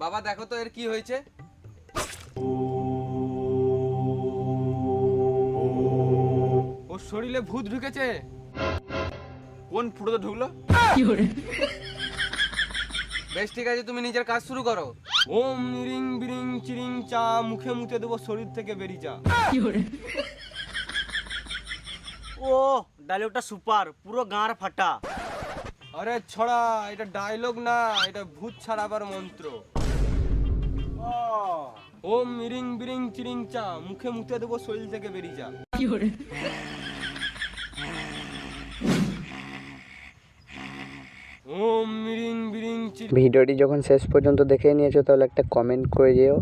বাবা দেখো তো এর কি হয়েছে। ওর শরীরে ভূত ঢুকেছে। কোন ফুটোতে ঢুকলো? বেশ ঠিক আছে, তুমি নিজের কাজ শুরু করো। ওম নিরিং বিরিং চিরিং চা, মুখে মুতে দেবো শরীর থেকে বেরিয়ে যা। ও ডায়লগটা সুপার, পুরো গাঁর ফাটা। আরে ছড়া, এটা ডায়লগ না, এটা ভূত ছাড়াবার মন্ত্র। ওম মিরিং বিরিং চিরিং চা, মুখে মুতে দেবো শরীর থেকে বেরিয়ে যা। ওম মিরিং বিরিং চিরিং। ভিডিওটি যখন শেষ পর্যন্ত দেখে নিয়েছো তাহলে একটা কমেন্ট করে যেও।